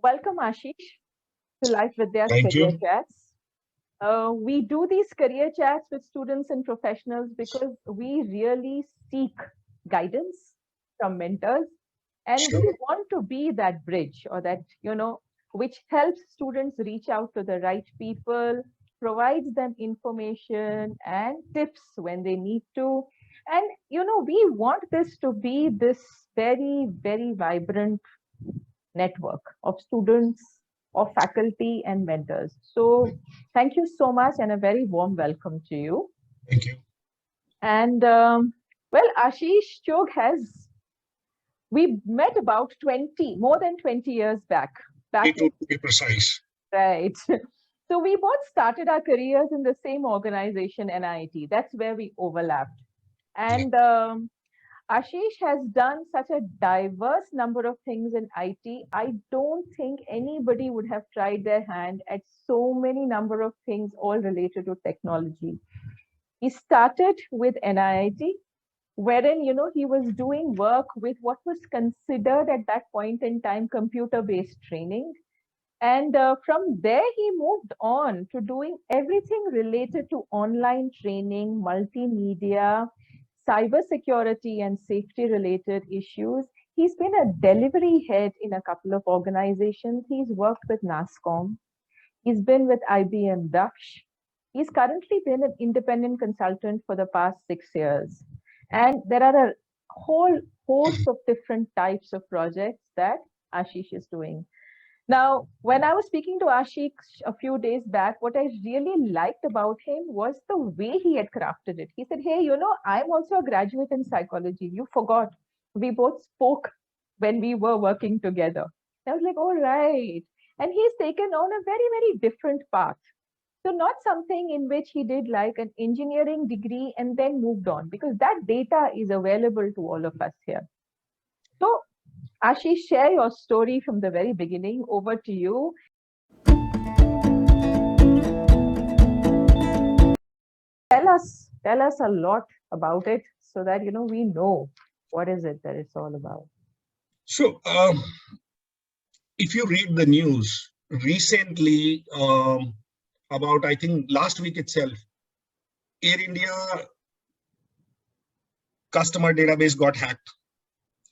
Welcome, Ashish, to Life Vidya's Thank Career you. Chats. We do these career chats with students and professionals because we really seek guidance from mentors, and we Sure. want to be that bridge or that, which helps students reach out to the right people, provides them information and tips when they need to. And, we want this to be this very, very vibrant network of students, of faculty, and mentors. So, thank you so much, and a very warm welcome to you. Thank you. And well, Ashish Chog has we met about 20, more than 20 years back in To be precise. right. So we both started our careers in the same organization, NIT. That's where we overlapped. Yeah. And Ashish has done such a diverse number of things in IT. I don't think anybody would have tried their hand at so many number of things, all related to technology. He started with NIT, wherein he was doing work with what was considered at that point in time computer-based training. And from there, he moved on to doing everything related to online training, multimedia, cybersecurity, and safety related issues. He's been a delivery head in a couple of organizations. He's worked with NASCOM. He's been with IBM Daksh. He's currently been an independent consultant for the past 6 years. And there are a whole host of different types of projects that Ashish is doing. Now, when I was speaking to Ashish a few days back, what I really liked about him was the way he had crafted it. He said, "Hey, I'm also a graduate in psychology. You forgot. We both spoke when we were working together." I was like, "All right." And he's taken on a very, very different path. So, not something in which he did like an engineering degree and then moved on, because that data is available to all of us here. So, Ashish, share your story from the very beginning. Over to you. Tell us a lot about it so that we know what is it that it's all about. So, if you read the news recently, about, I think last week itself, Air India customer database got hacked.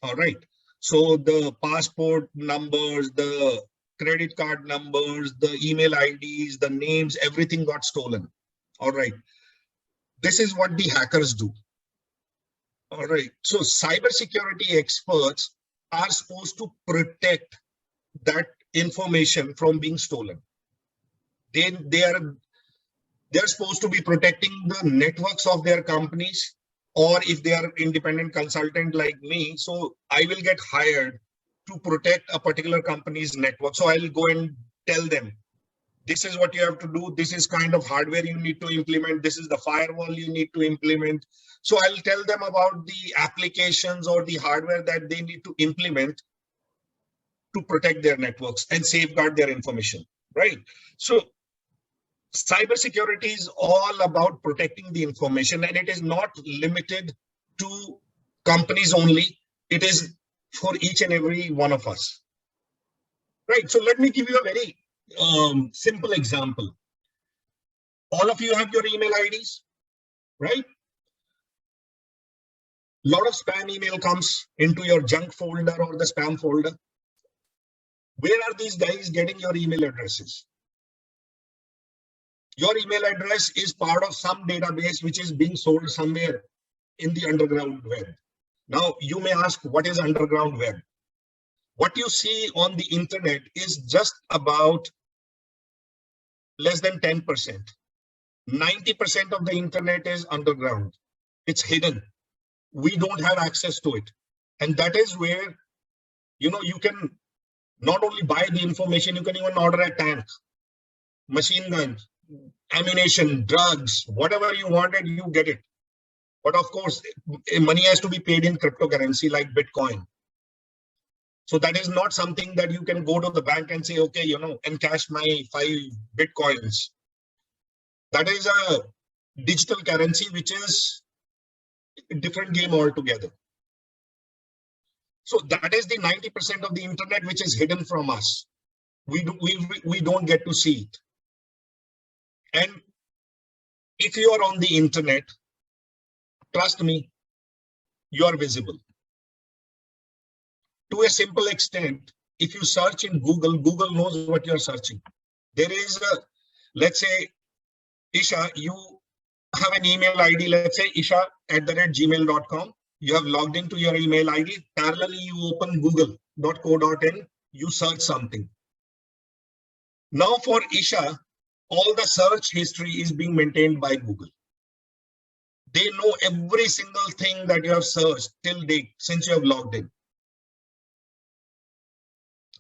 All right. So the passport numbers, the credit card numbers, the email IDs, the names, everything got stolen. All right. This is what the hackers do. All right. So cybersecurity experts are supposed to protect that information from being stolen. They're supposed to be protecting the networks of their companies, or if they are independent consultant like me, so I will get hired to protect a particular company's network. So I'll go and tell them, this is what you have to do. This is kind of hardware you need to implement. This is the firewall you need to implement. So I'll tell them about the applications or the hardware that they need to implement to protect their networks and safeguard their information, right? So cybersecurity is all about protecting the information, and it is not limited to companies only. It is for each and every one of us, right? So let me give you a very simple example. All of you have your email IDs, right? A lot of spam email comes into your junk folder or the spam folder. Where are these guys getting your email addresses? Your email address is part of some database which is being sold somewhere in the underground web. Now, you may ask, what is underground web? What you see on the internet is just about less than 10%. 90% of the internet is underground. It's hidden. We don't have access to it. And that is where, you can not only buy the information, you can even order a tank, machine guns, ammunition, drugs, whatever you wanted, you get it. But of course, money has to be paid in cryptocurrency like Bitcoin. So that is not something that you can go to the bank and say, okay, encash my 5 Bitcoins. That is a digital currency, which is a different game altogether. So that is the 90% of the internet which is hidden from us. We don't get to see it. And if you are on the internet, trust me, you are visible. To a simple extent, if you search in Google, Google knows what you're searching. There is a, let's say, Isha, you have an email ID, let's say isha@gmail.com. You have logged into your email ID. Parallelly, you open google.co.in, you search something. Now for Isha, all the search history is being maintained by Google. They know every single thing that you have searched till date since you have logged in.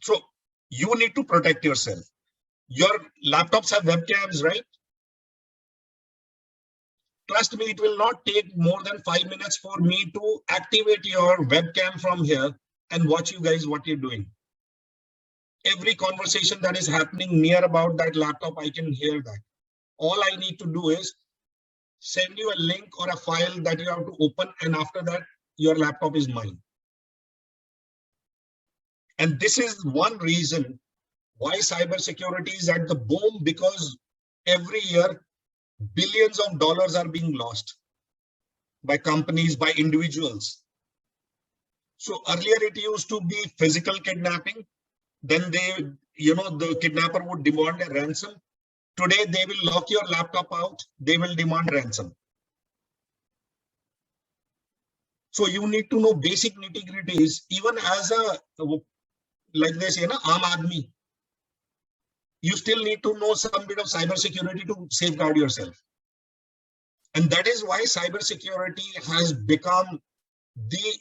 So you need to protect yourself. Your laptops have webcams, right? Trust me, it will not take more than 5 minutes for me to activate your webcam from here and watch you guys what you're doing. Every conversation that is happening near about that laptop, I can hear that. All I need to do is send you a link or a file that you have to open, and after that, your laptop is mine. And this is one reason why cybersecurity is at the boom, because every year, billions of dollars are being lost by companies, by individuals. So earlier it used to be physical kidnapping. Then the kidnapper would demand a ransom. Today, they will lock your laptop out. They will demand ransom. So you need to know basic nitty-gritties, even as a, like they say, aam aadmi. You still need to know some bit of cybersecurity to safeguard yourself. And that is why cybersecurity has become the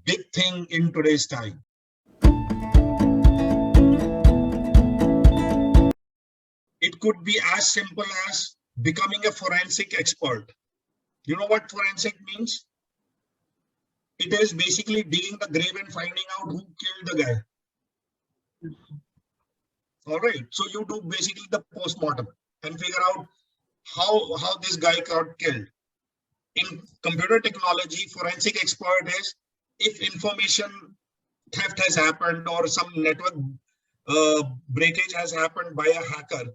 big thing in today's time. It could be as simple as becoming a forensic expert. You know what forensic means? It is basically digging the grave and finding out who killed the guy. All right. So you do basically the post-mortem and figure out how this guy got killed. In computer technology, forensic expert is if information theft has happened or some network breakage has happened by a hacker,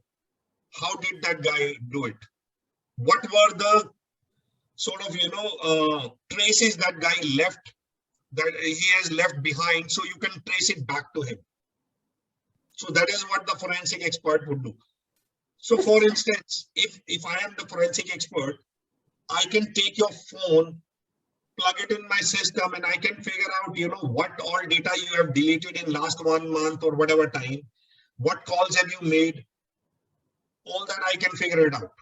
how did that guy do it? What were the sort of, traces that guy left, that he has left behind, so you can trace it back to him. So that is what the forensic expert would do. So for instance, if I am the forensic expert, I can take your phone, plug it in my system, and I can figure out, what all data you have deleted in last 1 month or whatever time, what calls have you made, all that I can figure it out.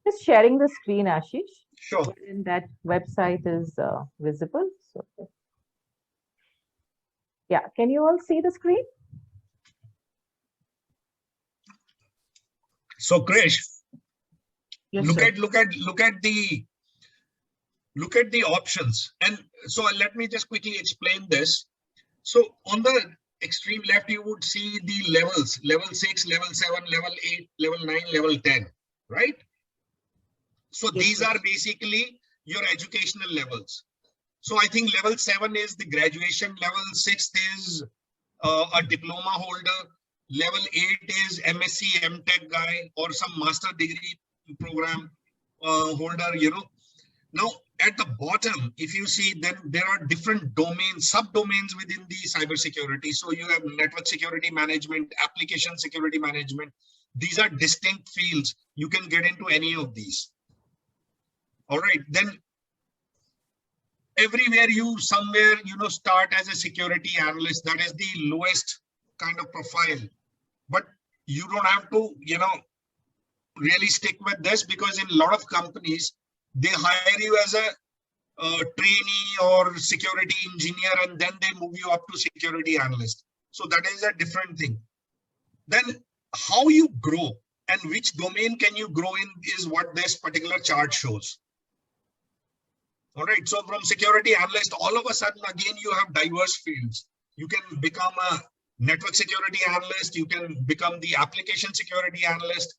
Just sharing the screen, Ashish. Sure. And that website is visible. So, yeah, can you all see the screen? So Krish, Yes, look sir. at the options. And so let me just quickly explain this. So on the extreme left, you would see the levels, level 6, level 7, level 8, level 9, level 10, right? So Yes, these sir. are basically your educational levels. So I think level 7 is the graduation, level 6 is a diploma holder, level 8 is MSc, MTech guy, or some master degree program holder. Now, at the bottom, if you see, then there are different domains, subdomains within the cybersecurity. So you have network security management, application security management. These are distinct fields. You can get into any of these. All right, then everywhere you somewhere, start as a security analyst. That is the lowest kind of profile. But you don't have to, really stick with this, because in a lot of companies, they hire you as a trainee or security engineer, and then they move you up to security analyst. So that is a different thing. Then how you grow and which domain can you grow in is what this particular chart shows. All right. So from security analyst, all of a sudden, again, you have diverse fields. You can become a network security analyst. You can become the application security analyst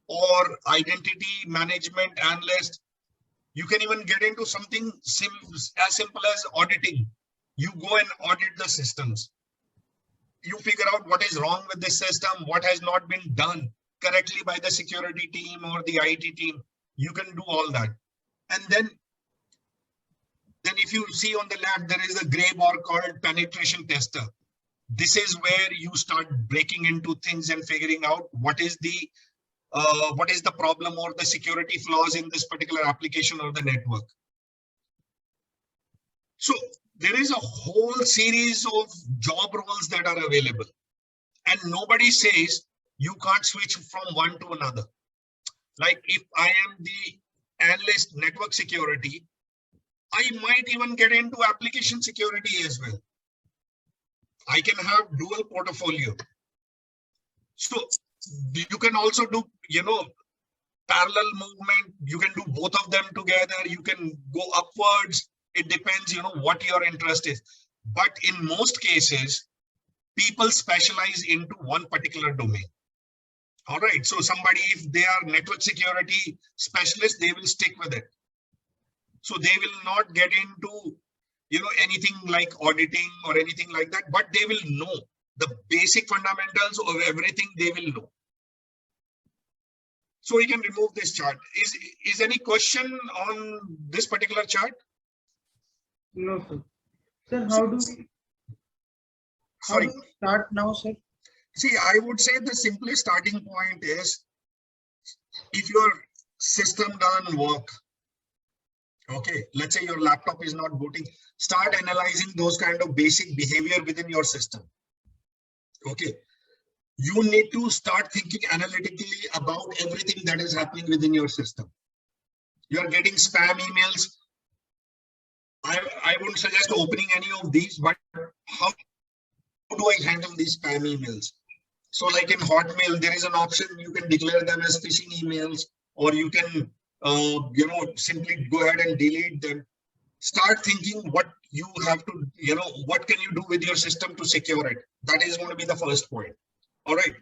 or identity management analyst. You can even get into something as simple as auditing. You go and audit the systems. you figure out what is wrong with this system, what has not been done correctly by the security team or the IT team. You can do all that. And then if you see on the left, there is a gray bar called penetration tester. This is where you start breaking into things and figuring out what is the problem or the security flaws in this particular application or the network. So there is a whole series of job roles that are available, and nobody says you can't switch from one to another. Like if I am the analyst network security, I might even get into application security as well. I can have dual portfolio. So you can also do, parallel movement. You can do both of them together. You can go upwards. It depends, what your interest is. But in most cases, people specialize into one particular domain. All right. So somebody, if they are network security specialists, they will stick with it. So they will not get into, anything like auditing or anything like that, but they will know the basic fundamentals of everything. They will know. So we can remove this chart. Is any question on this particular chart? No, sir. Sir, how do we start now, sir? See, I would say the simplest starting point is if your system doesn't work, okay, let's say your laptop is not booting, start analyzing those kind of basic behavior within your system. Okay. You need to start thinking analytically about everything that is happening within your system. You are getting spam emails. I wouldn't suggest opening any of these, but how do I handle these spam emails? So like in Hotmail, there is an option, you can declare them as phishing emails, or you can, simply go ahead and delete them. Start thinking what you have to, what can you do with your system to secure it? That is going to be the first point. All right.